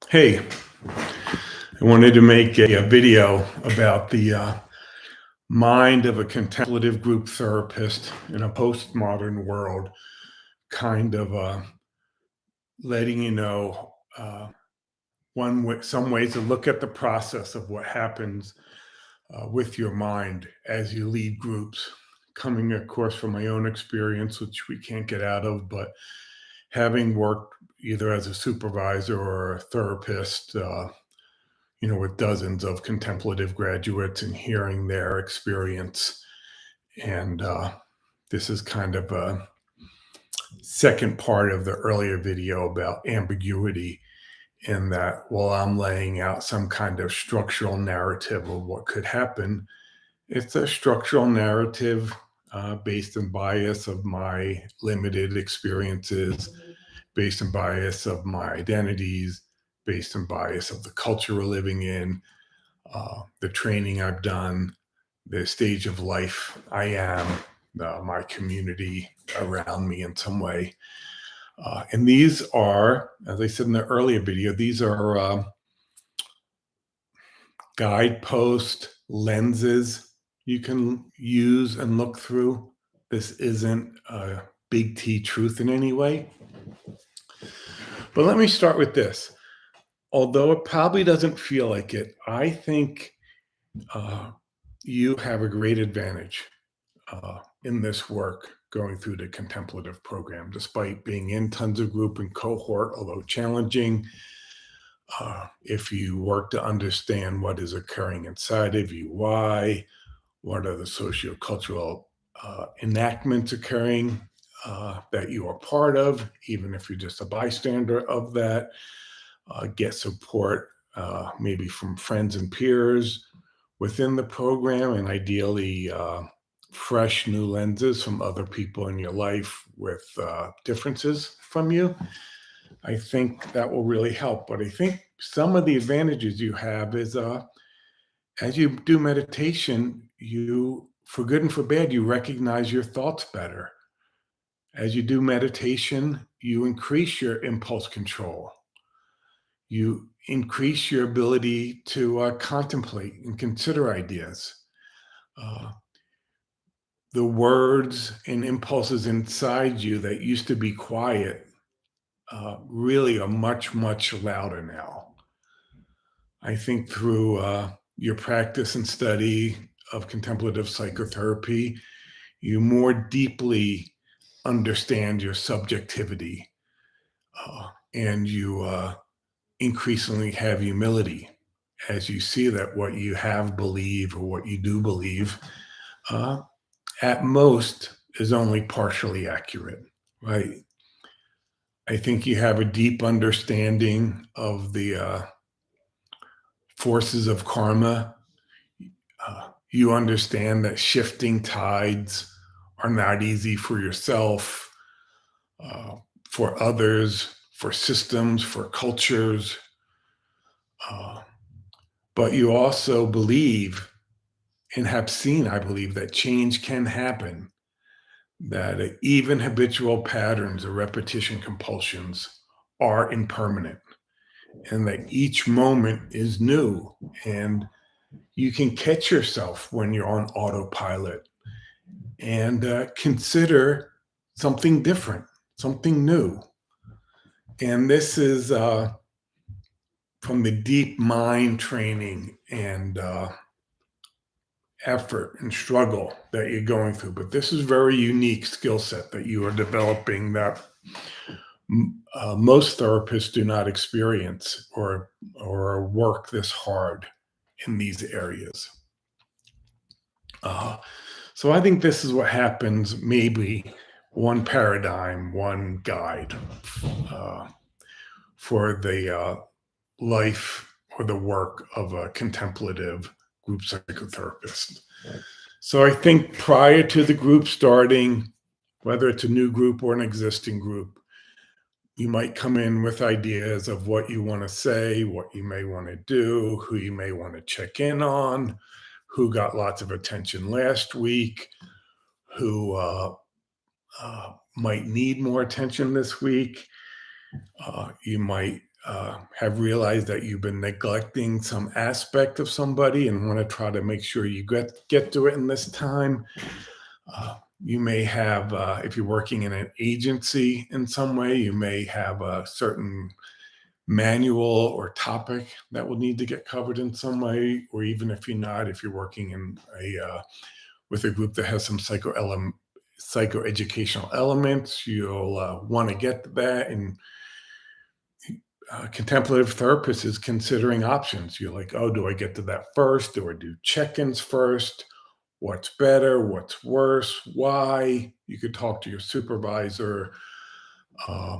Hey, I wanted to make a video about the mind of a contemplative group therapist in a postmodern world, kind of letting you know some ways to look at the process of what happens with your mind as you lead groups. Coming, of course, from my own experience, which we can't get out of, but having worked either as a supervisor or a therapist, with dozens of contemplative graduates and hearing their experience. And this is kind of a second part of the earlier video about ambiguity, in that while I'm laying out some kind of structural narrative of what could happen, it's a structural narrative based on bias of my limited experiences, based on bias of my identities, based on bias of the culture we're living in, the training I've done, the stage of life I am, my community around me in some way. And these are, as I said in the earlier video, these are guidepost lenses you can use and look through. This isn't a big T truth in any way. But let me start with this. Although it probably doesn't feel like it, I think you have a great advantage in this work going through the contemplative program, despite being in tons of group and cohort, although challenging. If you work to understand what is occurring inside of you, why, what are the sociocultural enactments occurring that you are part of, even if you're just a bystander of that, get support maybe from friends and peers within the program, and ideally fresh new lenses from other people in your life with differences from you. I think that will really help. But I think some of the advantages you have is as you do meditation, for good and for bad, you recognize your thoughts better. As you do meditation, you increase your impulse control. You increase your ability to contemplate and consider ideas. Uh, the words and impulses inside you that used to be quiet really are much, much louder now. I think through your practice and study of contemplative psychotherapy, you more deeply understand your subjectivity, and you increasingly have humility as you see that what you have believed or what you do believe uh, at most is only partially accurate, right? I think you have a deep understanding of the forces of karma. You understand that shifting tides are not easy for yourself, uh, for others, for systems, for cultures. Uh, but you also believe and have seen, I believe, that change can happen, that even habitual patterns or repetition compulsions are impermanent, and that each moment is new. And you can catch yourself when you're on autopilot and consider something different, something new. And this is from the deep mind training and effort and struggle that you're going through. But this is very unique skill set that you are developing that most therapists do not experience or work this hard in these areas. So I think this is what happens, maybe one paradigm, one guide uh, for the life or the work of a contemplative group psychotherapist. So I think prior to the group starting, whether it's a new group or an existing group, you might come in with ideas of what you want to say, what you may want to do, who you may want to check in on, who got lots of attention last week, who might need more attention this week. You might have realized that you've been neglecting some aspect of somebody and want to try to make sure you get to it in this time. You may have, if you're working in an agency in some way, you may have a certain manual or topic that will need to get covered in some way, or even if you're not, if you're working in with a group that has some psychoeducational elements, you'll want to get to that. And contemplative therapist is considering options. You're like, oh, do I get to that first? Do I do check-ins first? What's better? What's worse? Why? You could talk to your supervisor, uh,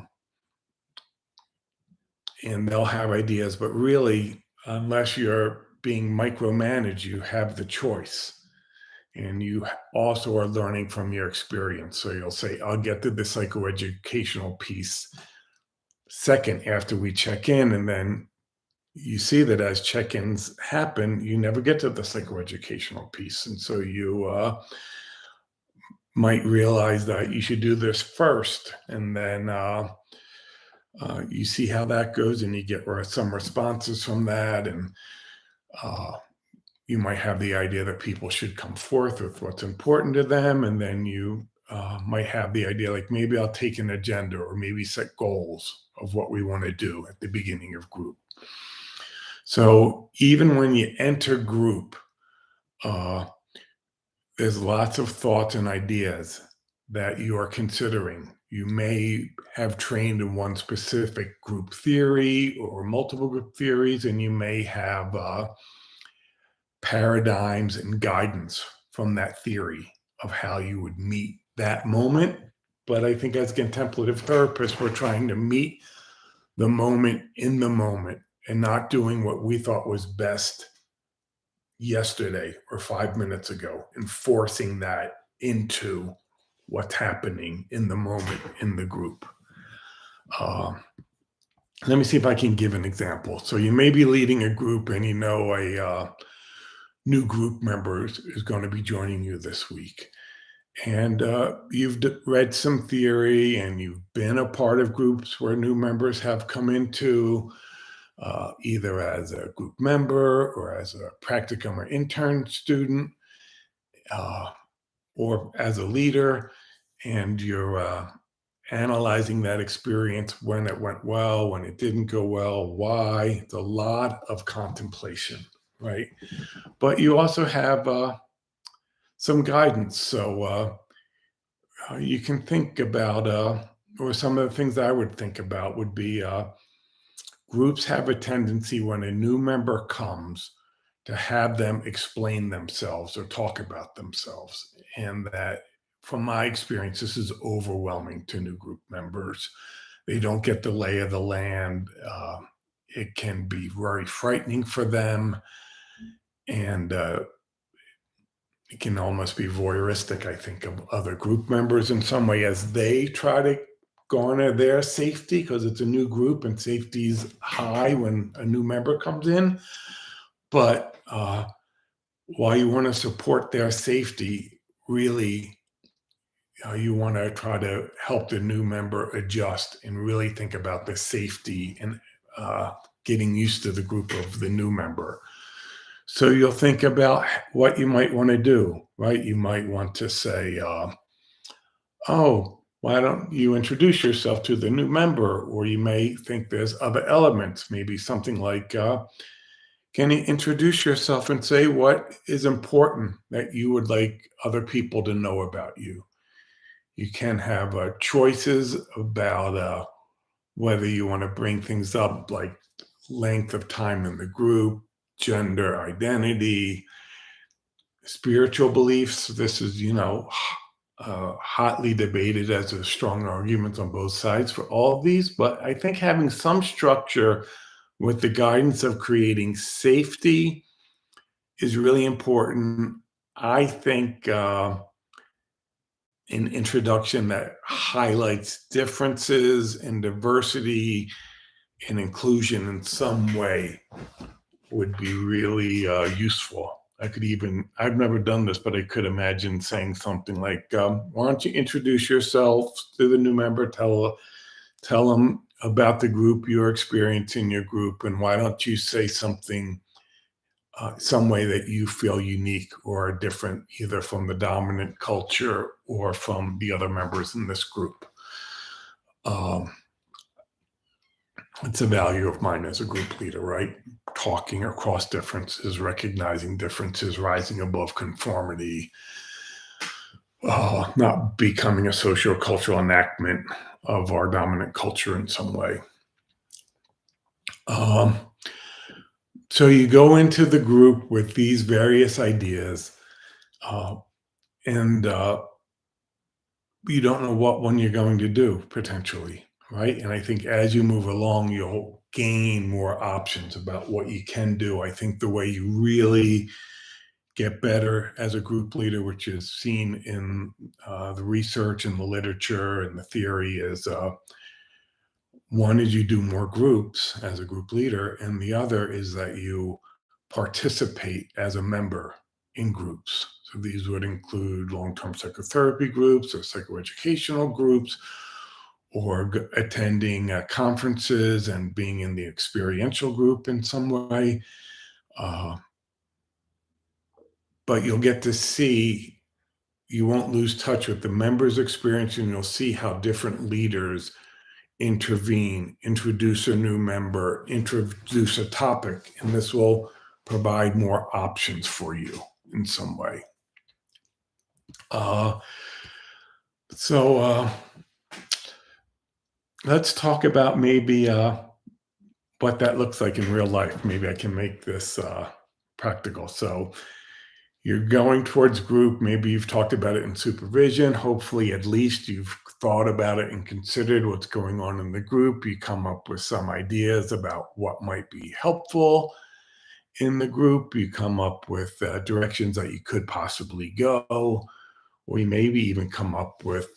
and they'll have ideas. But really, unless you're being micromanaged, you have the choice. And you also are learning from your experience. So you'll say, I'll get to the psychoeducational piece second after we check in. And then you see that as check-ins happen, you never get to the psychoeducational piece. And so you might realize that you should do this first. And then you see how that goes, and you get some responses from that. And you might have the idea that people should come forth with what's important to them. And then you might have the idea, like, maybe I'll take an agenda or maybe set goals of what we want to do at the beginning of group. So even when you enter group, there's lots of thoughts and ideas that you are considering. You may have trained in one specific group theory or multiple group theories, and you may have paradigms and guidance from that theory of how you would meet that moment. But I think as contemplative therapists, we're trying to meet the moment in the moment and not doing what we thought was best yesterday or 5 minutes ago and forcing that into what's happening in the moment in the group. Let me see if I can give an example. So you may be leading a group and you know a new group member is going to be joining you this week. And you've read some theory and you've been a part of groups where new members have come into, either as a group member or as a practicum or intern student, or as a leader, and you're analyzing that experience, when it went well, when it didn't go well, why. It's a lot of contemplation, right? But you also have some guidance. So you can think about, or some of the things I would think about would be, groups have a tendency when a new member comes to have them explain themselves or talk about themselves. And that, from my experience, this is overwhelming to new group members. They don't get the lay of the land. It can be very frightening for them. And it can almost be voyeuristic, I think, of other group members in some way as they try to garner their safety, because it's a new group and safety's high when a new member comes in. But while you want to support their safety, really, you want to try to help the new member adjust and really think about the safety and getting used to the group of the new member. So you'll think about what you might want to do, right? You might want to say, oh, why don't you introduce yourself to the new member? Or you may think there's other elements, maybe something like, can you introduce yourself and say what is important that you would like other people to know about you? You can have choices about whether you want to bring things up like length of time in the group, gender identity, spiritual beliefs. This is, hotly debated as a strong argument on both sides for all of these. But I think having some structure with the guidance of creating safety is really important. I think an introduction that highlights differences and diversity and inclusion in some way would be really useful. I've never done this, but I could imagine saying something like, why don't you introduce yourself to the new member, tell them about the group, your experience in your group, and why don't you say something, some way that you feel unique or different, either from the dominant culture or from the other members in this group. Um, it's a value of mine as a group leader, right? Talking across differences, recognizing differences, rising above conformity, not becoming a socio-cultural enactment of our dominant culture in some way. Um, so you go into the group with these various ideas, uh, and you don't know what one you're going to do potentially, right? And I think as you move along, you'll gain more options about what you can do. I think the way you really get better as a group leader, which is seen in the research and the literature and the theory, is one is you do more groups as a group leader, and the other is that you participate as a member in groups. So these would include long-term psychotherapy groups or psychoeducational groups, or attending conferences and being in the experiential group in some way. Uh, but you'll get to see, you won't lose touch with the members' experience, and you'll see how different leaders intervene, introduce a new member, introduce a topic, and this will provide more options for you in some way. Uh, so let's talk about maybe what that looks like in real life. Maybe I can make this practical. So you're going towards group. Maybe you've talked about it in supervision. Hopefully, at least you've thought about it and considered what's going on in the group. You come up with some ideas about what might be helpful in the group. You come up with directions that you could possibly go, or you maybe even come up with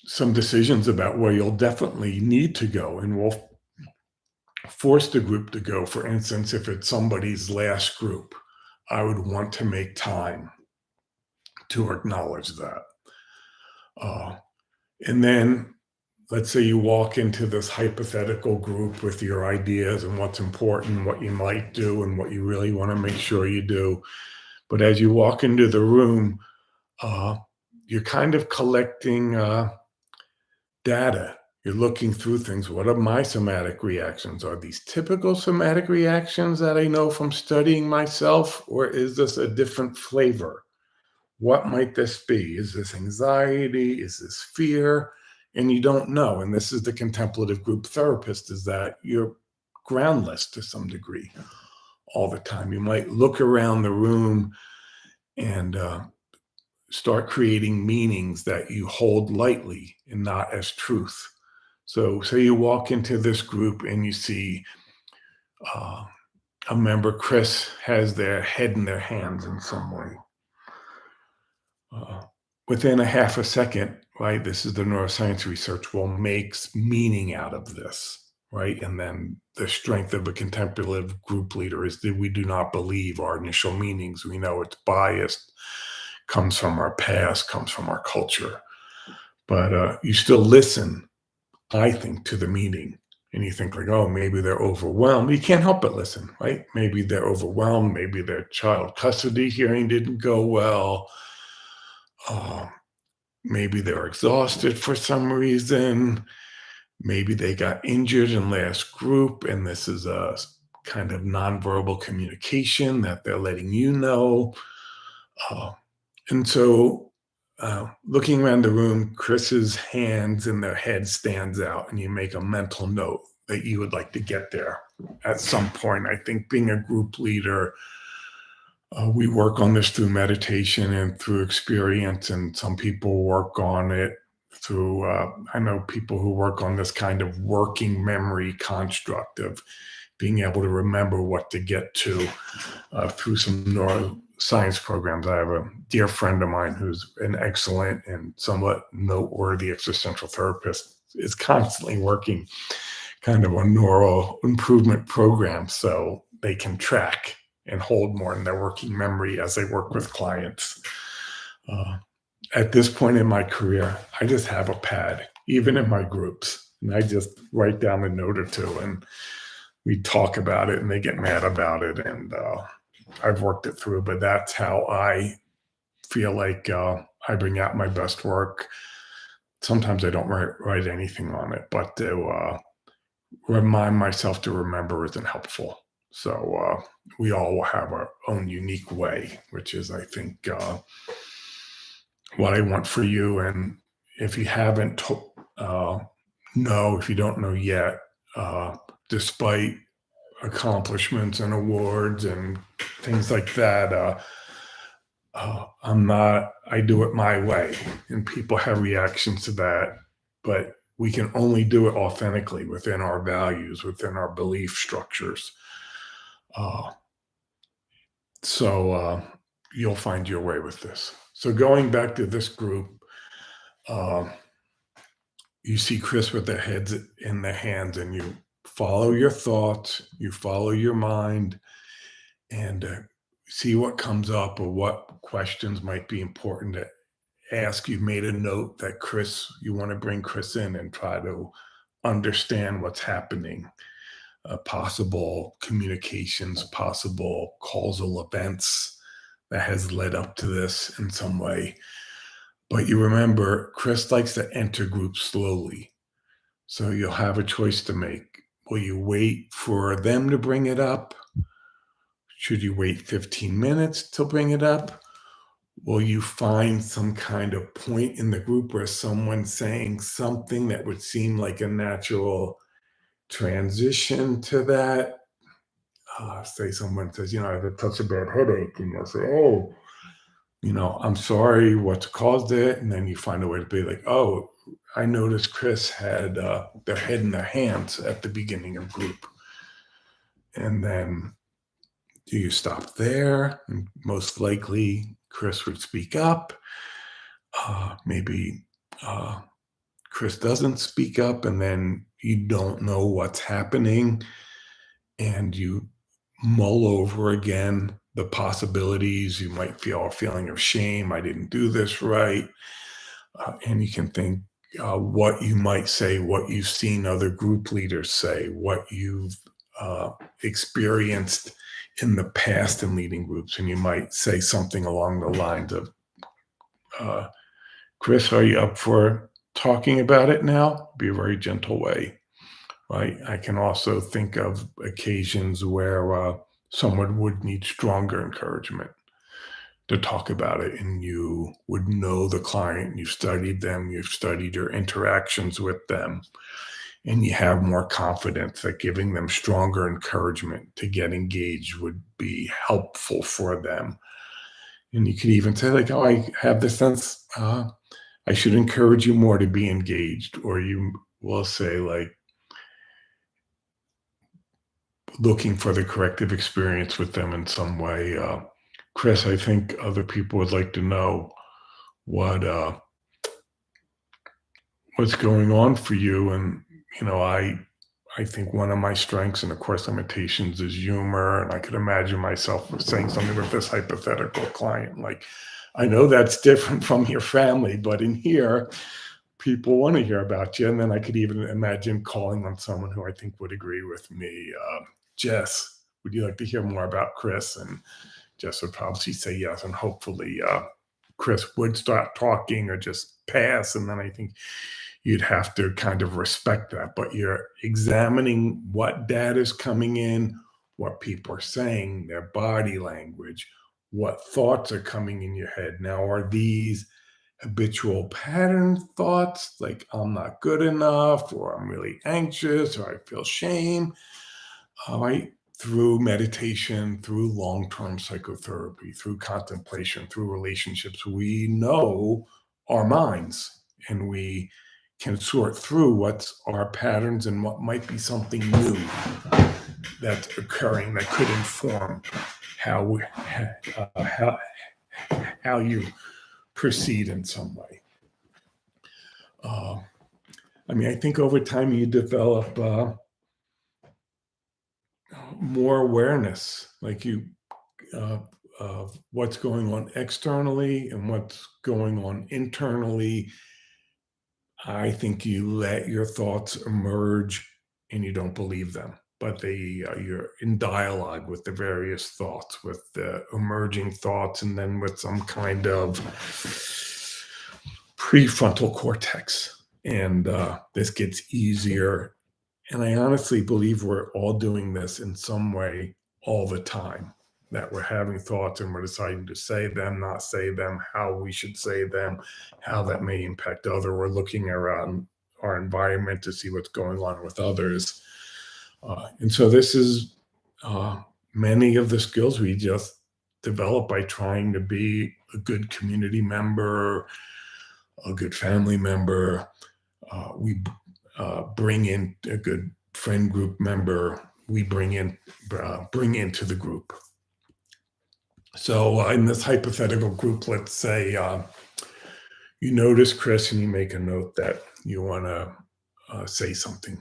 some decisions about where you'll definitely need to go and will force the group to go. For instance, if it's somebody's last group, I would want to make time to acknowledge that. And then let's say you walk into this hypothetical group with your ideas and what's important, what you might do, and what you really want to make sure you do. But as you walk into the room, you're kind of collecting data. You're looking through things. What are my somatic reactions? Are these typical somatic reactions that I know from studying myself, or is this a different flavor? What might this be? Is this anxiety? Is this fear? And you don't know. And this is the contemplative group therapist, is that you're groundless to some degree all the time. You might look around the room and start creating meanings that you hold lightly and not as truth. So say you walk into this group and you see a member, Chris, has their head in their hands in some way. Within a half a second, right, this is the neuroscience research, will makes meaning out of this, right? And then the strength of a contemplative group leader is that we do not believe our initial meanings. We know it's biased, comes from our past, comes from our culture. But you still listen, I think, to the meaning. And you think like, oh, maybe they're overwhelmed. You can't help but listen, right? Maybe they're overwhelmed. Maybe their child custody hearing didn't go well. Maybe they're exhausted for some reason. Maybe they got injured in last group, and this is a kind of nonverbal communication that they're letting you know. And so looking around the room, Chris's hands and their head stands out, and you make a mental note that you would like to get there at some point. I think being a group leader, we work on this through meditation and through experience, and some people work on it through, I know people who work on this kind of working memory construct of being able to remember what to get to through some neuroscience programs. I have a dear friend of mine who's an excellent and somewhat noteworthy existential therapist, is constantly working kind of on neural improvement programs so they can track and hold more in their working memory as they work with clients. At this point in my career, I just have a pad even in my groups. And I just write down a note or two and we talk about it and they get mad about it. And I've worked it through, but that's how I feel like I bring out my best work. Sometimes I don't write anything on it, but to remind myself to remember isn't helpful. So we all have our own unique way, which is, I think, what I want for you. And if you haven't, if you don't know yet, despite accomplishments and awards and things like that, I do it my way, and people have reactions to that, but we can only do it authentically within our values, within our belief structures. Uh, so you'll find your way with this. So going back to this group, uh, you see Chris with the heads in the hands, and you follow your thoughts, you follow your mind, and see what comes up or what questions might be important to ask. You've made a note that you want to bring Chris in and try to understand what's happening, possible communications, possible causal events that has led up to this in some way. But you remember, Chris likes to enter groups slowly. So you'll have a choice to make. Will you wait for them to bring it up? Should you wait 15 minutes to bring it up? Will you find some kind of point in the group where someone's saying something that would seem like a natural transition to that? Say someone says, I have such a bad headache, and you'll say, oh, I'm sorry, what's caused it? And then you find a way to be like, oh, I noticed Chris had their head in their hands at the beginning of group. And then do you stop there? And most likely Chris would speak up. Maybe Chris doesn't speak up, and then you don't know what's happening, and you mull over again the possibilities. You might feel a feeling of shame. I didn't do this right. And you can think what you might say, what you've seen other group leaders say, what you've experienced in the past in leading groups. And you might say something along the lines of, Chris, are you up for talking about it now? Be a very gentle way, right? I can also think of occasions where someone would need stronger encouragement to talk about it, and you would know the client, you've studied them, you've studied your interactions with them, and you have more confidence that giving them stronger encouragement to get engaged would be helpful for them. And you could even say, like, oh, I have the sense I should encourage you more to be engaged. Or you will say, like, looking for the corrective experience with them in some way. Chris, I think other people would like to know what's going on for you. And, I think one of my strengths and of course limitations is humor. And I could imagine myself saying something with this hypothetical client, like, I know that's different from your family, but in here, people want to hear about you. And then I could even imagine calling on someone who I think would agree with me. Jess, would you like to hear more about Chris? And Jess would probably say yes. And hopefully Chris would start talking or just pass. And then I think you'd have to kind of respect that. But you're examining what data is coming in, what people are saying, their body language, what thoughts are coming in your head. Now, are these habitual pattern thoughts like I'm not good enough, or I'm really anxious, or I feel shame? Right? Through meditation, through long-term psychotherapy, through contemplation, through relationships, we know our minds, and we can sort through what's our patterns and what might be something new that's occurring that could inform how you proceed in some way. I think over time you develop more awareness, like of what's going on externally and what's going on internally. I think you let your thoughts emerge and you don't believe them, but you're in dialogue with the various thoughts, with the emerging thoughts, and then with some kind of prefrontal cortex. And this gets easier. And I honestly believe we're all doing this in some way all the time, that we're having thoughts and we're deciding to say them, not say them, how we should say them, how that may impact other. We're looking around our environment to see what's going on with others. And so this is many of the skills we just develop by trying to be a good community member, a good family member. We bring in a good friend group member. We bring into the group. So in this hypothetical group, let's say you notice Chris and you make a note that you want to say something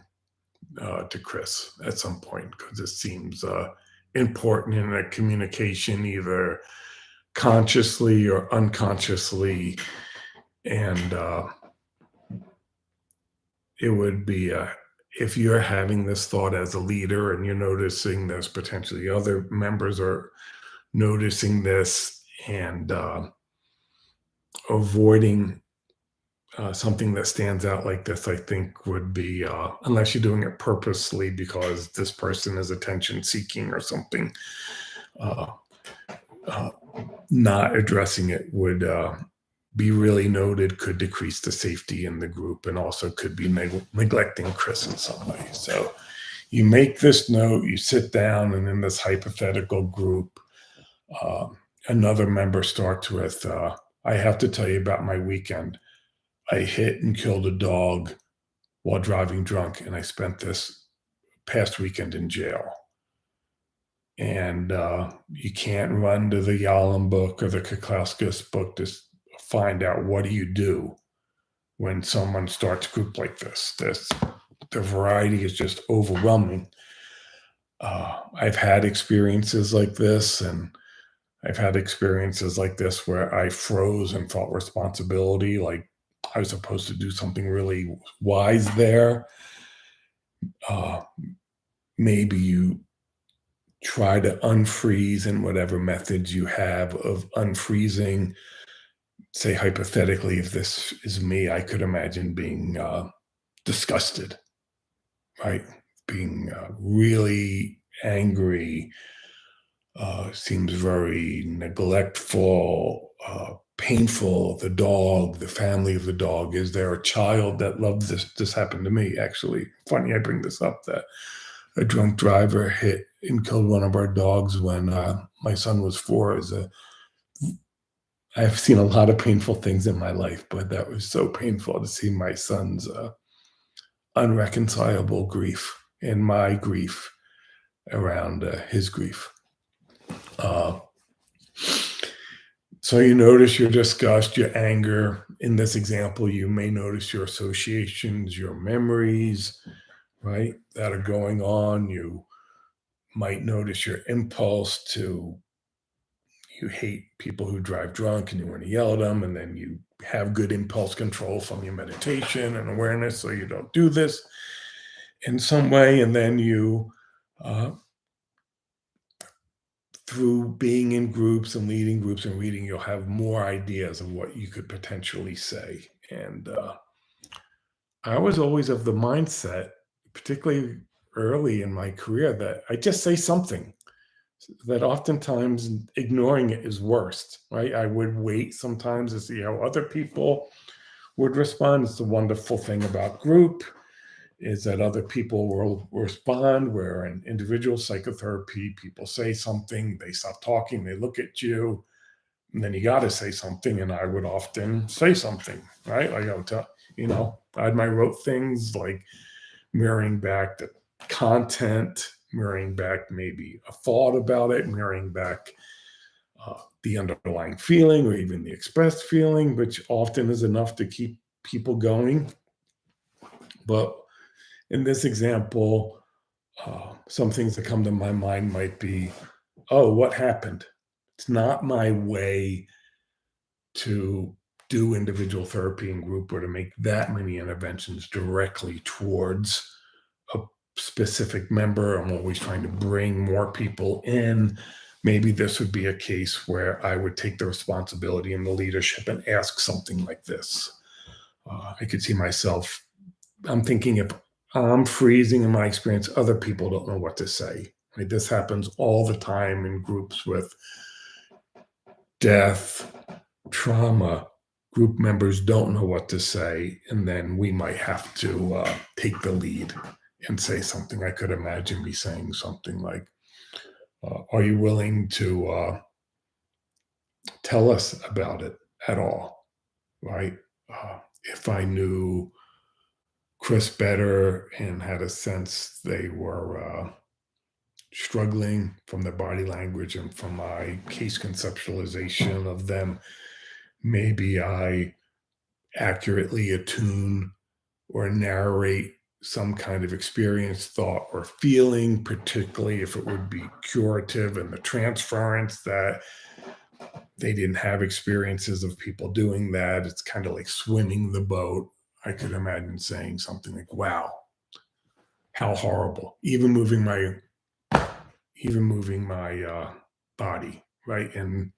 to Chris at some point because it seems important in a communication, either consciously or unconsciously. And it would be if you're having this thought as a leader and you're noticing this, potentially other members are noticing this, and avoiding something that stands out like this, I think would be, unless you're doing it purposely because this person is attention seeking or something, uh, uh, not addressing it would be really noted, could decrease the safety in the group, and also could be neglecting Chris in some way. So you make this note, you sit down, and in this hypothetical group, uh, another member starts with, I have to tell you about my weekend. I hit and killed a dog while driving drunk, and I spent this past weekend in jail. And you can't run to the Yalom book or the Kakauskas book to find out what do you do when someone starts a group like this. The variety is just overwhelming. I've had experiences like this, and I've had experiences like this where I froze and felt responsibility, like I was supposed to do something really wise there. Uh, Maybe you try to unfreeze in whatever methods you have of unfreezing. Say, hypothetically, if this is me, I could imagine being disgusted, right? Being really angry, seems very neglectful, painful. The dog, the family of the dog. Is there a child that loves this? This happened to me, actually. Funny I bring this up, that a drunk driver hit and killed one of our dogs when my son was 4. I've seen a lot of painful things in my life, but that was so painful to see my son's unreconcilable grief and my grief around his grief. Uh, so you notice your disgust, your anger. In this example, you may notice your associations, your memories, right, that are going on. You might notice your impulse to, you hate people who drive drunk and you want to yell at them, and then you have good impulse control from your meditation and awareness so you don't do this in some way. And then you, uh, through being in groups and leading groups and reading, you'll have more ideas of what you could potentially say. And I was always of the mindset, particularly early in my career, that I just say something, that oftentimes ignoring it is worst, right? I would wait sometimes to see how other people would respond. It's the wonderful thing about group, is that other people will respond. Where in individual psychotherapy, people say something, they stop talking, they look at you, and then you got to say something. And I would often say something, right? Like I would tell, I wrote things like mirroring back the content, mirroring back maybe a thought about it, mirroring back the underlying feeling or even the expressed feeling, which often is enough to keep people going. But in this example, some things that come to my mind might be, oh, what happened? It's not my way to do individual therapy in group or to make that many interventions directly towards a specific member. I'm always trying to bring more people in. Maybe this would be a case where I would take the responsibility and the leadership and ask something like this. I could see myself, I'm thinking if I'm freezing in my experience, other people don't know what to say. Right? This happens all the time in groups with death, trauma. Group members don't know what to say, and then we might have to take the lead and say something. I could imagine me saying something like, are you willing to tell us about it at all? Right? If I knew Chris better and had a sense they were struggling from their body language and from my case conceptualization of them, maybe I accurately attune or narrate some kind of experience, thought, or feeling, particularly if it would be curative and the transference that they didn't have experiences of people doing that. It's kind of like swimming the boat. I could imagine saying something like, wow, how horrible. Even moving my body, right? And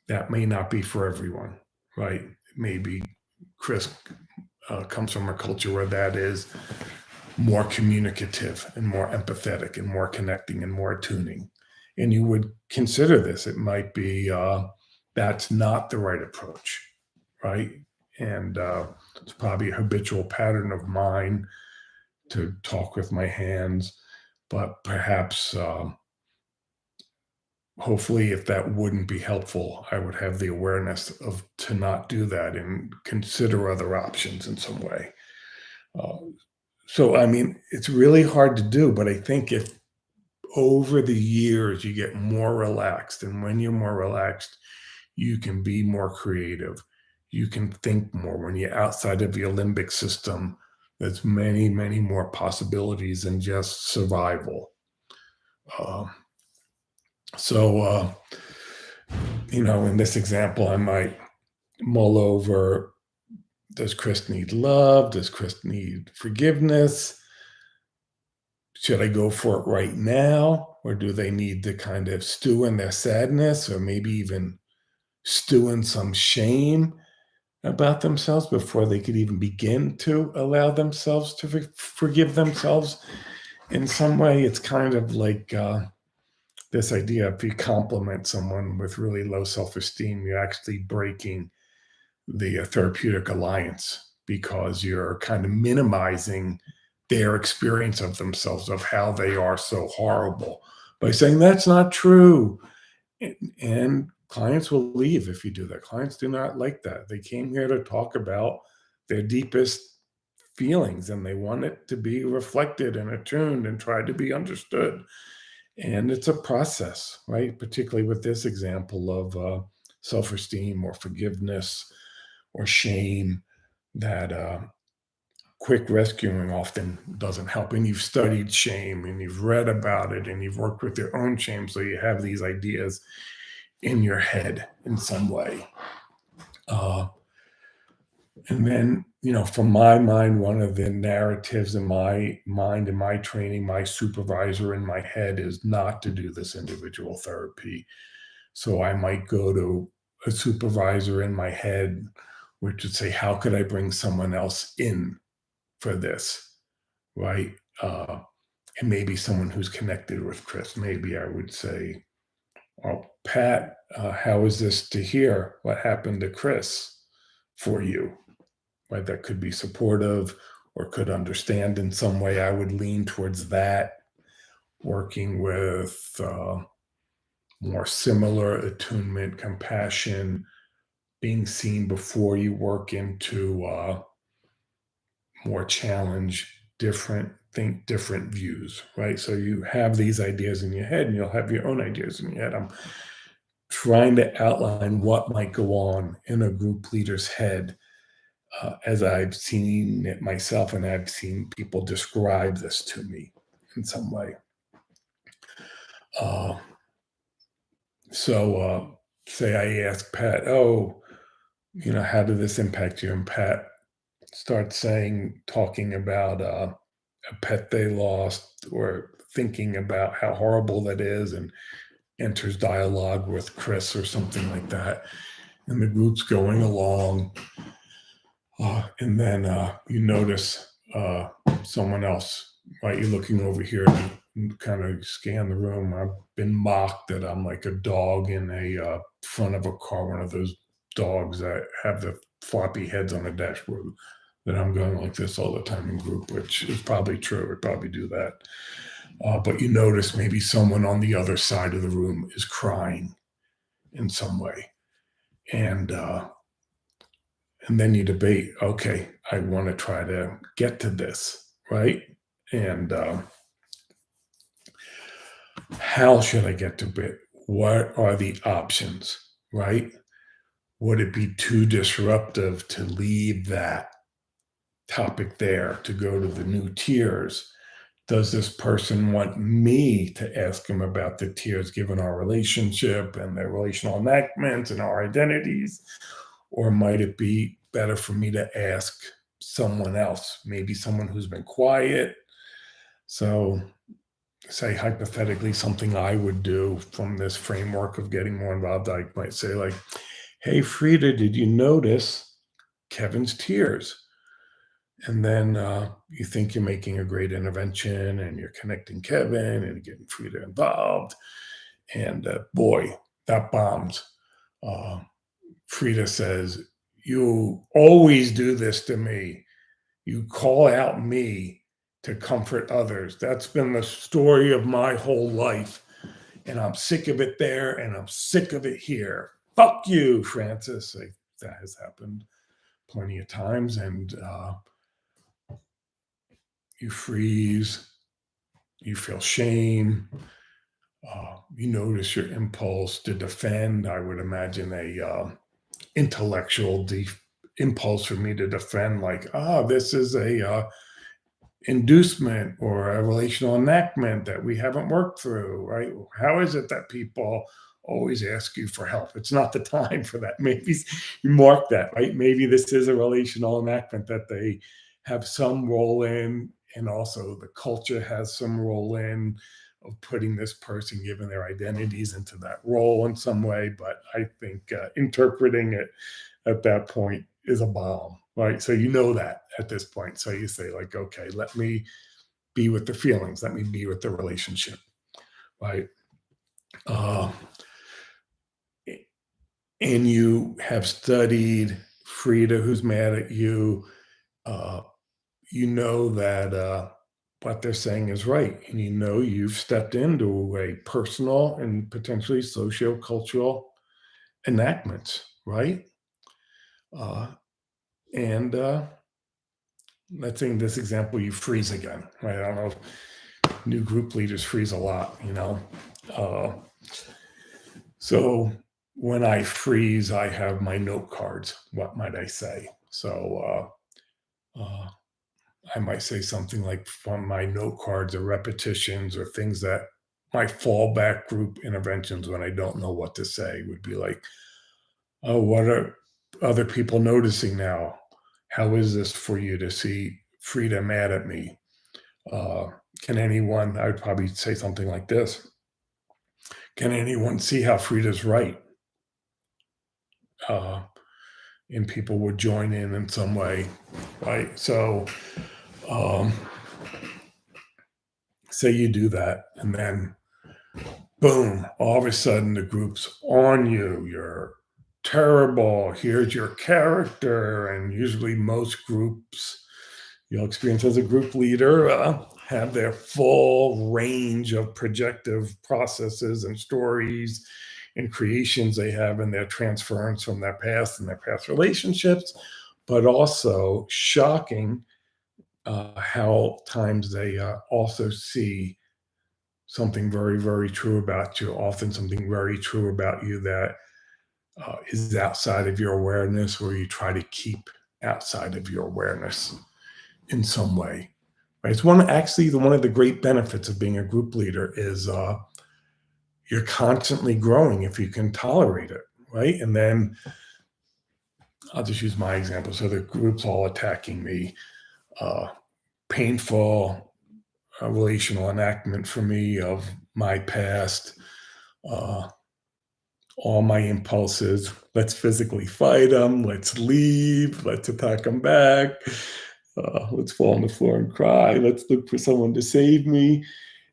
that may not be for everyone, right? Maybe Chris comes from a culture where that is more communicative and more empathetic and more connecting and more attuning. And you would consider this. It might be that's not the right approach, right? And it's probably a habitual pattern of mine to talk with my hands, but perhaps hopefully if that wouldn't be helpful, I would have the awareness of to not do that and consider other options in some way. Uh, so, I mean, it's really hard to do, but I think if over the years you get more relaxed, and when you're more relaxed, you can be more creative. You can think more. When you're outside of your limbic system, there's many, many more possibilities than just survival. Uh, so, in this example, I might mull over, does Chris need love? Does Chris need forgiveness? Should I go for it right now? Or do they need to kind of stew in their sadness or maybe even stew in some shame about themselves before they could even begin to allow themselves to forgive themselves? In some way, it's kind of like this idea if you compliment someone with really low self esteem, you're actually breaking the therapeutic alliance because you're kind of minimizing their experience of themselves, of how they are so horrible, by saying that's not true. And clients will leave if you do that. Clients do not like that. They came here to talk about their deepest feelings and they want it to be reflected and attuned and tried to be understood. And it's a process, right? Particularly with this example of self esteem or forgiveness or shame, that quick rescuing often doesn't help. And you've studied shame and you've read about it and you've worked with your own shame. So you have these ideas in your head in some way. Uh, and then, from my mind, one of the narratives in my mind, in my training, my supervisor in my head is not to do this individual therapy. So I might go to a supervisor in my head, which would say, how could I bring someone else in for this, right? And maybe someone who's connected with Chris. Maybe I would say, oh, Pat, how is this to hear what happened to Chris for you? Right? That could be supportive or could understand in some way. I would lean towards that, working with more similar attunement, compassion, being seen before you work into more challenge, think different views, right? So you have these ideas in your head and you'll have your own ideas in your head. I'm trying to outline what might go on in a group leader's head as I've seen it myself and I've seen people describe this to me in some way. Uh, so say I ask Pat, oh, how did this impact you? And Pat starts talking about a pet they lost or thinking about how horrible that is and enters dialogue with Chris or something like that. And the group's going along. And then you notice someone else, right? You're looking over here and kind of scan the room. I've been mocked that I'm like a dog in a front of a car, one of those dogs that have the floppy heads on the dashboard, that I'm going like this all the time in group, which is probably true. I probably do that. But you notice maybe someone on the other side of the room is crying in some way. And then you debate, okay, I want to try to get to this, right? And how should I get to it? What are the options, right? Would it be too disruptive to leave that topic there to go to the new tiers? Does this person want me to ask him about the tiers given our relationship and their relational enactments and our identities? Or might it be better for me to ask someone else, maybe someone who's been quiet? So, say hypothetically, something I would do from this framework of getting more involved, I might say, like, hey, Frida, did you notice Kevin's tears? And then you think you're making a great intervention and you're connecting Kevin and getting Frida involved. And boy, that bombs. Uh, Frida says, you always do this to me. You call out me to comfort others. That's been the story of my whole life. And I'm sick of it there and I'm sick of it here. Fuck you, Francis. Like, that has happened plenty of times. And you freeze, you feel shame, you notice your impulse to defend. I would imagine a intellectual impulse for me to defend, like, this is a inducement or a relational enactment that we haven't worked through, right? How is it that people always ask you for help? It's not the time for that. Maybe you mark that, right? Maybe this is a relational enactment that they have some role in, and also the culture has some role in of putting this person, given their identities, into that role in some way. But I think interpreting it at that point is a bomb, right? So you know that at this point. So you say, like, okay, let me be with the feelings, let me be with the relationship, right? Uh, and you have studied Frida, who's mad at you. Uh, you know that what they're saying is right. And you know you've stepped into a personal and potentially socio-cultural enactments, right? Uh, and let's say in this example, you freeze again, right? I don't know if new group leaders freeze a lot, Uh, so when I freeze, I have my note cards. What might I say? So I might say something like, from my note cards, or repetitions or things that my fallback group interventions when I don't know what to say would be like, oh, what are other people noticing now? How is this for you to see Frida mad at me? Uh, can anyone, I would probably say something like this. Can anyone see how Frida's right? Uh, and people would join in some way, right? So, um, say you do that, and then boom, all of a sudden the group's on you. You're terrible. Here's your character. And usually, most groups you'll experience as a group leader have their full range of projective processes and stories and creations they have in their transference from their past and their past relationships, but also shocking how times they also see something very, very true about you, often something very true about you that is outside of your awareness, or you try to keep outside of your awareness in some way. Right? It's one of the great benefits of being a group leader is you're constantly growing if you can tolerate it, right? And then I'll just use my example. So the group's all attacking me. Uh, Painful relational enactment for me of my past, uh, all my impulses. Let's physically fight them. Let's leave. Let's attack them back. Let's fall on the floor and cry. Let's look for someone to save me.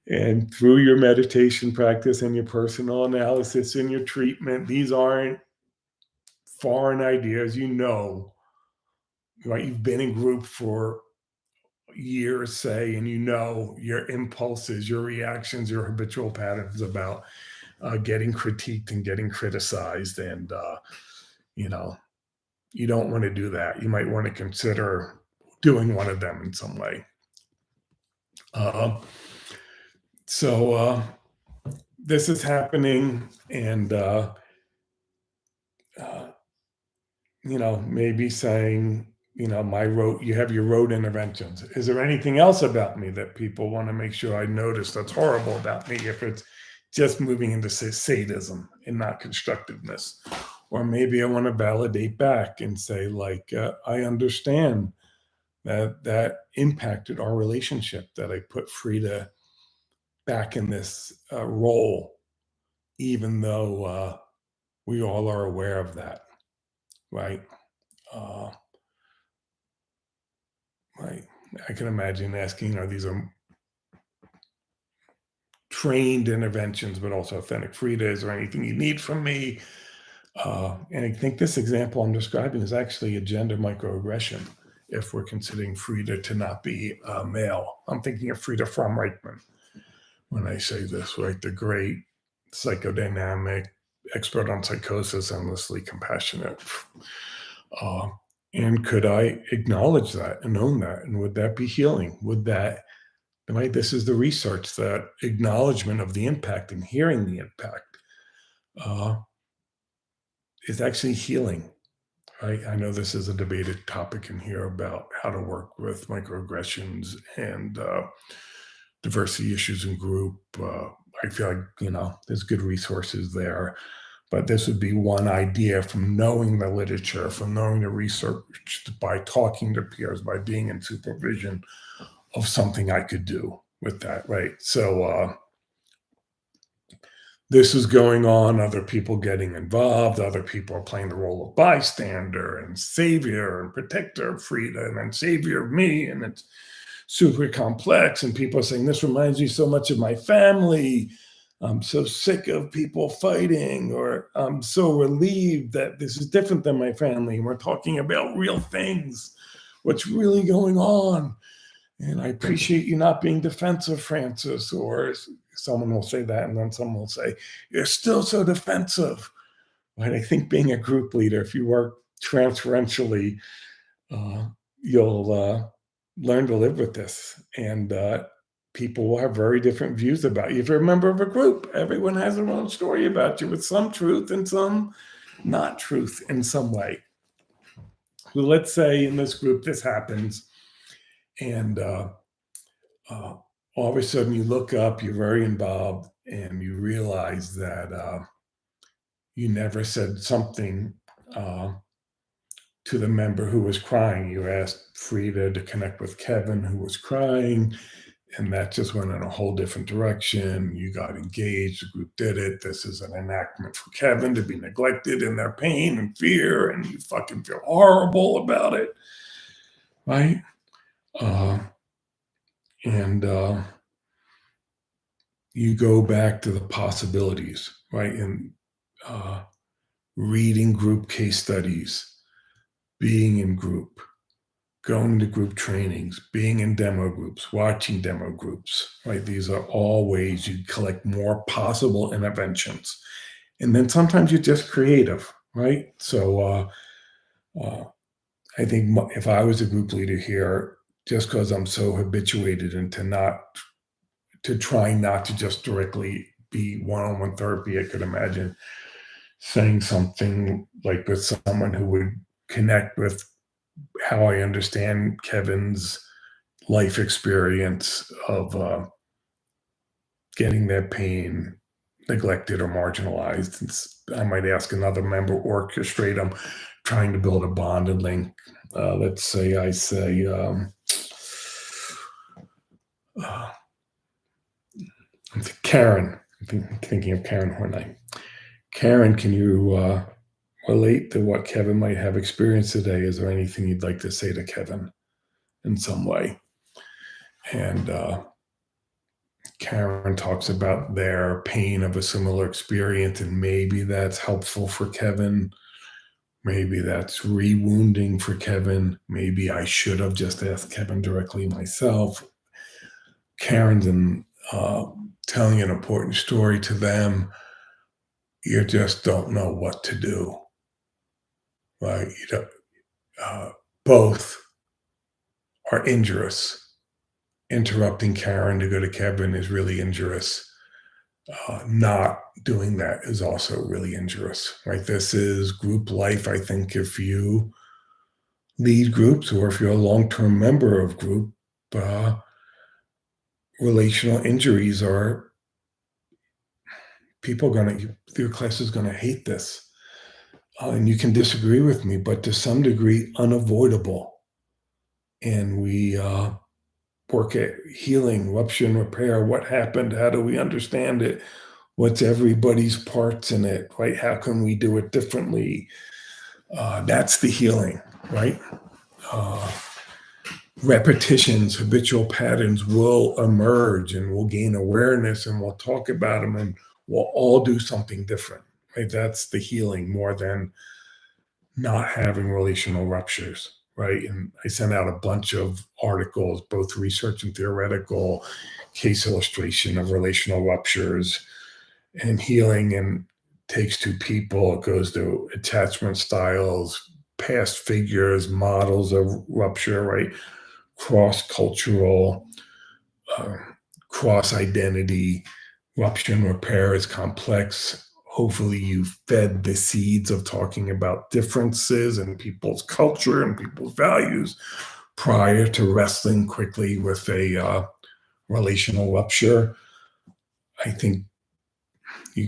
And through your meditation practice and your personal analysis and your treatment, these aren't foreign ideas. Right? You've been in group for years, say, and your impulses, your reactions, your habitual patterns about getting critiqued and getting criticized. And, you know, you don't want to do that. You might want to consider doing one of them in some way. Uh, so this is happening, and uh, maybe saying, you have your road interventions. Is there anything else about me that people want to make sure I notice that's horrible about me, if it's just moving into sadism and not constructiveness? Or maybe I want to validate back and say, like, I understand that impacted our relationship, that I put Frida back in this role, even though we all are aware of that, right? Uh, right. I can imagine asking, these are trained interventions, but also authentic. Frida, is there anything you need from me? And I think this example I'm describing is actually a gender microaggression, if we're considering Frida to not be male. I'm thinking of Frida from Reichman when I say this, right? The great psychodynamic expert on psychosis, endlessly compassionate. Uh, and could I acknowledge that and own that? And would that be healing? Would that, right? This is the research, that acknowledgement of the impact and hearing the impact uh, is actually healing. Right? I know this is a debated topic in here about how to work with microaggressions and diversity issues in group. I feel like, there's good resources there. But this would be one idea from knowing the literature, from knowing the research, by talking to peers, by being in supervision of something I could do with that, right? So this is going on, other people getting involved, other people are playing the role of bystander and savior and protector of Frida, and then savior of me, and it's super complex. And people are saying, this reminds me so much of my family. I'm so sick of people fighting, or I'm so relieved that this is different than my family. And we're talking about real things, what's really going on. And I appreciate you not being defensive, Francis. Or someone will say that, and then someone will say, you're still so defensive. Right? I think being a group leader, if you work transferentially, you'll learn to live with this. And people will have very different views about you. If you're a member of a group, everyone has their own story about you, with some truth and some not truth in some way. So let's say in this group this happens, and all of a sudden you look up, you're very involved, and you realize that you never said something to the member who was crying. You asked Frida to connect with Kevin, who was crying, and that just went in a whole different direction. You got engaged, the group did it. This is an enactment for Kevin to be neglected in their pain and fear, and you fucking feel horrible about it, right? And you go back to the possibilities, right? And reading group case studies, being in group, going to group trainings, being in demo groups, watching demo groups, right? These are all ways you collect more possible interventions. And then sometimes you're just creative, right? So I think if I was a group leader here, just because I'm so habituated into trying not to just directly be one-on-one therapy, I could imagine saying something like with someone who would connect with how I understand Kevin's life experience of getting their pain neglected or marginalized. I might ask another member, orchestrate them trying to build a bond and link. Let's say I say, uh, Karen, thinking of Karen Hornight. Karen, can you relate to what Kevin might have experienced today? Is there anything you'd like to say to Kevin in some way? And Karen talks about their pain of a similar experience, and maybe that's helpful for Kevin. Maybe that's re-wounding for Kevin. Maybe I should have just asked Kevin directly myself. Karen's telling an important story to them. You just don't know what to do, right? Both are injurious. Interrupting Karen to go to Kevin is really injurious. Not doing that is also really injurious, right? This is group life. I think if you lead groups or if you're a long-term member of group, relational injuries are your class is gonna hate this. And you can disagree with me, but to some degree, unavoidable. And we work at healing, rupture and repair. What happened? How do we understand it? What's everybody's parts in it, right? How can we do it differently? That's the healing, right? Repetitions, habitual patterns will emerge and we'll gain awareness and we'll talk about them and we'll all do something different, right? That's the healing more than not having relational ruptures, right? And I sent out a bunch of articles, both research and theoretical, case illustration of relational ruptures and healing, and takes two people. It goes to attachment styles, past figures, models of rupture, right? Cross-cultural, cross-identity. Rupture and repair is complex. Hopefully you've fed the seeds of talking about differences in people's culture and people's values prior to wrestling quickly with a relational rupture. I think you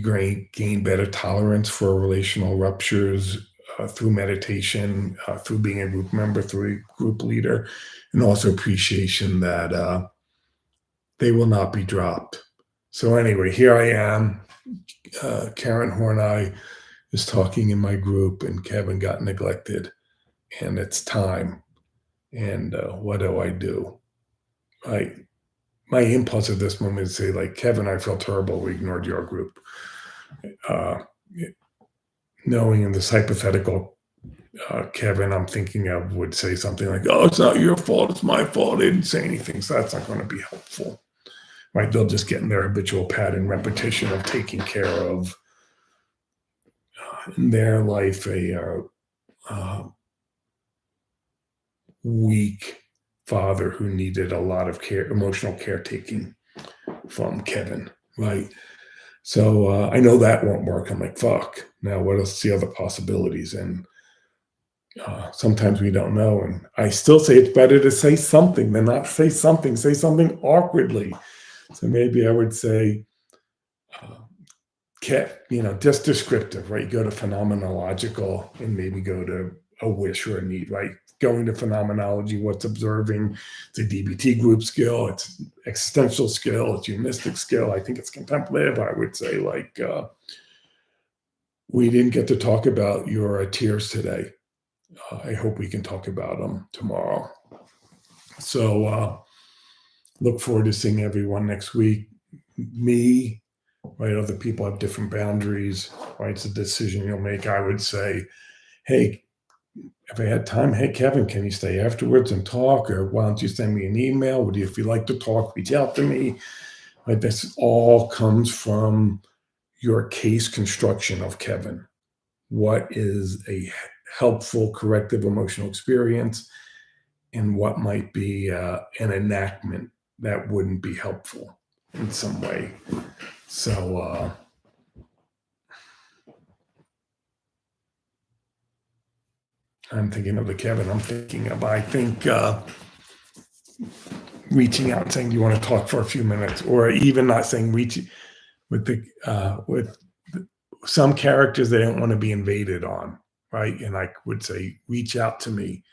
gain better tolerance for relational ruptures through meditation, through being a group member, through a group leader, and also appreciation that they will not be dropped. So anyway, here I am. Karen Horney is talking in my group, and Kevin got neglected, and it's time. And what do I do? My impulse at this moment is to say, like, Kevin, I feel terrible. We ignored your group. Knowing in this hypothetical Kevin I'm thinking of would say something like, "Oh, it's not your fault. It's my fault. I didn't say anything." So that's not going to be helpful, right? They'll just get in their habitual pattern, repetition of taking care of in their life a weak father who needed a lot of care, emotional caretaking from Kevin, right? So I know that won't work. I'm like, fuck. Now what else? The other possibilities? And sometimes we don't know. And I still say it's better to say something than not say something. Say something awkwardly. So maybe I would say, just descriptive, right? Go to phenomenological and maybe go to a wish or a need, right? Going to phenomenology, what's observing, it's a DBT group skill, it's existential skill, it's humanistic skill. I think it's contemplative. I would say, like, we didn't get to talk about your tears today. I hope we can talk about them tomorrow. So look forward to seeing everyone next week. Me, right? Other people have different boundaries, right? It's a decision you'll make. I would say, hey, if I had time, hey, Kevin, can you stay afterwards and talk? Or why don't you send me an email? Would you, if you'd like to talk, reach out to me? Right? This all comes from your case construction of Kevin. What is a helpful corrective emotional experience and what might be an enactment that wouldn't be helpful in some way? So I'm thinking of the Kevin I'm thinking of. I think reaching out and saying, "Do you want to talk for a few minutes?" Or even not saying reaching with some characters they don't want to be invaded on, right? And I would say, reach out to me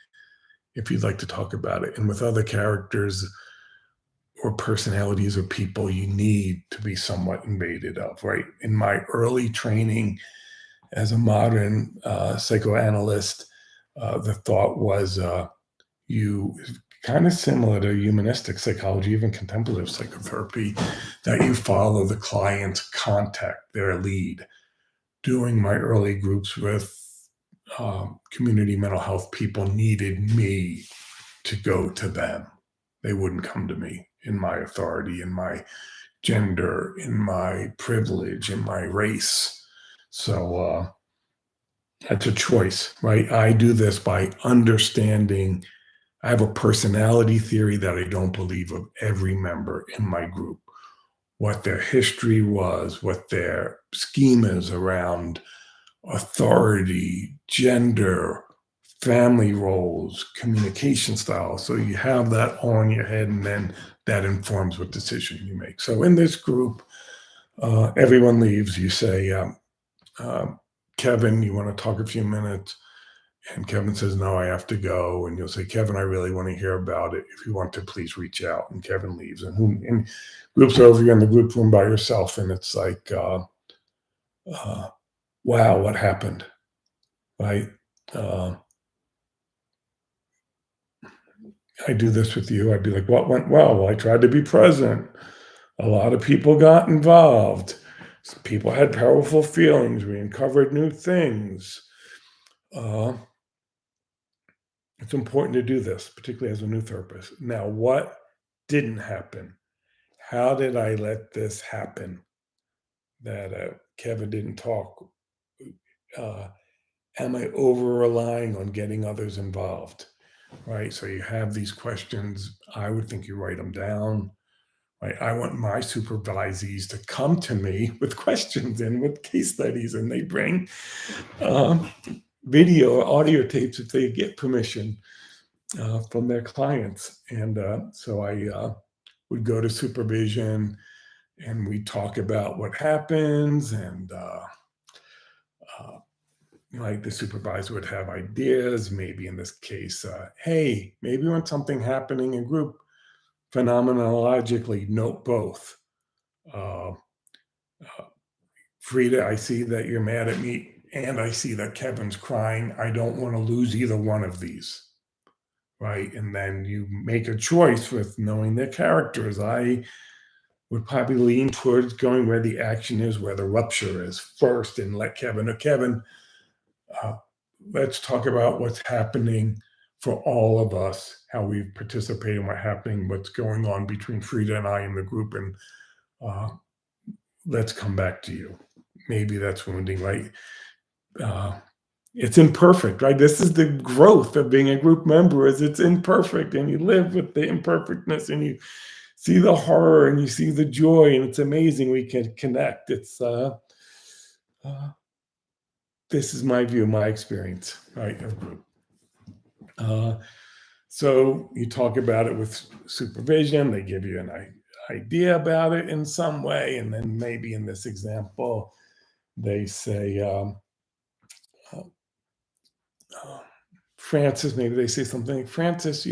if you'd like to talk about it. And with other characters or personalities or people, you need to be somewhat invaded of, right? In my early training as a modern psychoanalyst, the thought was you kind of similar to humanistic psychology, even contemplative psychotherapy, that you follow the client's contact, their lead. Doing my early groups with community mental health people needed me to go to them. They wouldn't come to me in my authority, in my gender, in my privilege, in my race. So that's a choice, right? I do this by understanding. I have a personality theory that I don't believe of every member in my group, what their history was, what their scheme is around authority, gender, family roles, communication style. So you have that all in your head, and then that informs what decision you make. So in this group, everyone leaves. You say, Kevin, you want to talk a few minutes? And Kevin says, no, I have to go. And you'll say, Kevin, I really want to hear about it. If you want to, please reach out. And Kevin leaves. And groups are over, you're in the group room by yourself. And it's like, wow, what happened? Right? I do this with you. I'd be like, what went well? Well, I tried to be present. A lot of people got involved. People had powerful feelings. We uncovered new things. It's important to do this, particularly as a new therapist. Now, what didn't happen? How did I let this happen? That Kevin didn't talk? Am I over relying on getting others involved? Right. So you have these questions. I would think you write them down. Right. I want my supervisees to come to me with questions and with case studies, and they bring video or audio tapes if they get permission from their clients. And so I would go to supervision, and we talk about what happens, and like the supervisor would have ideas, maybe in this case, hey, maybe when something happening in group, phenomenologically, note both. Uh, Frida, I see that you're mad at me, and I see that Kevin's crying. I don't want to lose either one of these, right? And then you make a choice with knowing their characters. I would probably lean towards going where the action is, where the rupture is first, and let Kevin, uh, let's talk about what's happening for all of us, how we participate in what's going on between Frida and I in the group, and let's come back to you. Maybe that's wounding, right? It's imperfect, right? This is the growth of being a group member, is it's imperfect, and you live with the imperfectness, and you see the horror, and you see the joy, and it's amazing we can connect. It's this is my view, my experience, right, of group. So you talk about it with supervision. They give you an idea about it in some way, and then maybe in this example, they say, Francis, maybe they say something like, Francis,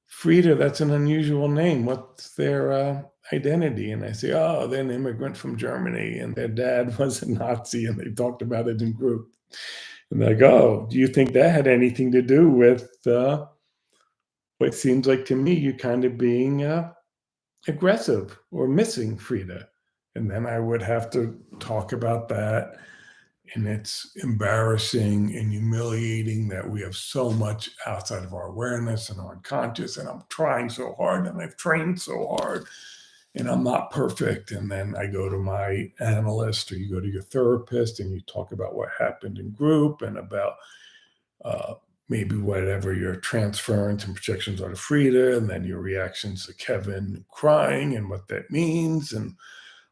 Frida, that's an unusual name. What's their identity? And I say, oh, they're an immigrant from Germany, and their dad was a Nazi, and they talked about it in group. And they go, oh, do you think that had anything to do with what seems like to me you kind of being aggressive or missing Frida? And then I would have to talk about that. And it's embarrassing and humiliating that we have so much outside of our awareness and our unconscious. And I'm trying so hard, and I've trained so hard, and I'm not perfect. And then I go to my analyst, or you go to your therapist, and you talk about what happened in group, and about maybe whatever your transference and projections are to Frida, and then your reactions to Kevin crying, and what that means, and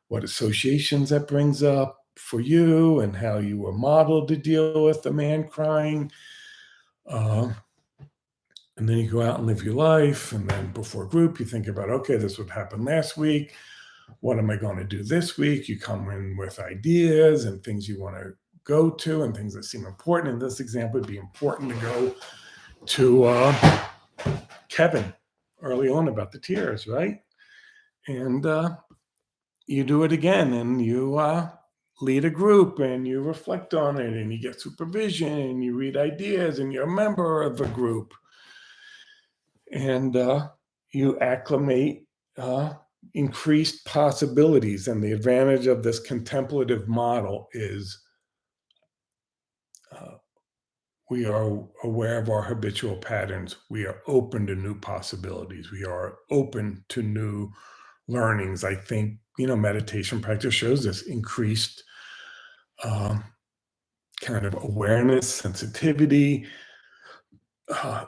what associations that brings up for you, and how you were modeled to deal with the man crying. And then you go out and live your life. And then before group, you think about, okay, this would happen last week. what am I going to do this week? You come in with ideas and things you want to go to and things that seem important. In this example, it'd be important to go to Kevin early on about the tears, right? And you do it again, and you lead a group, and you reflect on it, and you get supervision, and you read ideas, and you're a member of a group, and you acclimate increased possibilities. And the advantage of this contemplative model is we are aware of our habitual patterns. We are open to new possibilities. We are open to new learnings. I think, meditation practice shows this increased um, kind of awareness, sensitivity,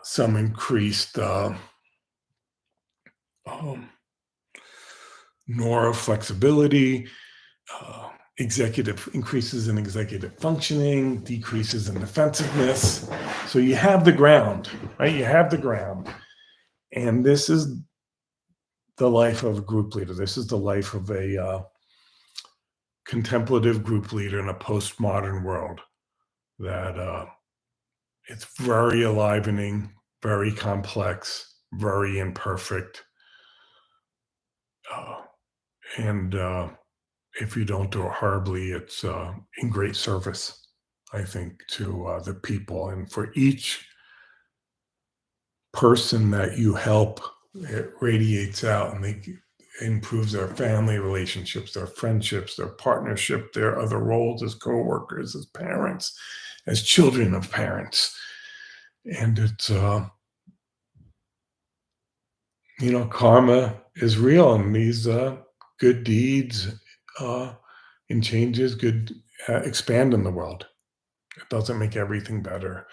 some increased um, neuroflexibility, executive increases in executive functioning, decreases in defensiveness. So you have the ground, right? You have the ground. And this is the life of a group leader. This is the life of a contemplative group leader in a postmodern world that it's very enlivening, very complex, very imperfect. Uh, and if you don't do it horribly, it's in great service, I think, to the people. And for each person that you help, it radiates out and improves their family relationships, their friendships, their partnership, their other roles as coworkers, as parents, as children of parents. And it's, karma is real, and these good deeds and changes could expand in the world. It doesn't make everything better.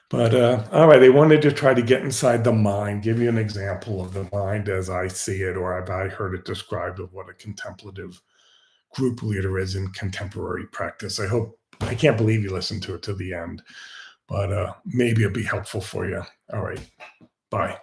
But all right, I wanted to try to get inside the mind, give you an example of the mind as I see it, or I heard it described of what a contemplative group leader is in contemporary practice. I can't believe you listened to it to the end, but maybe it'll be helpful for you. All right, bye.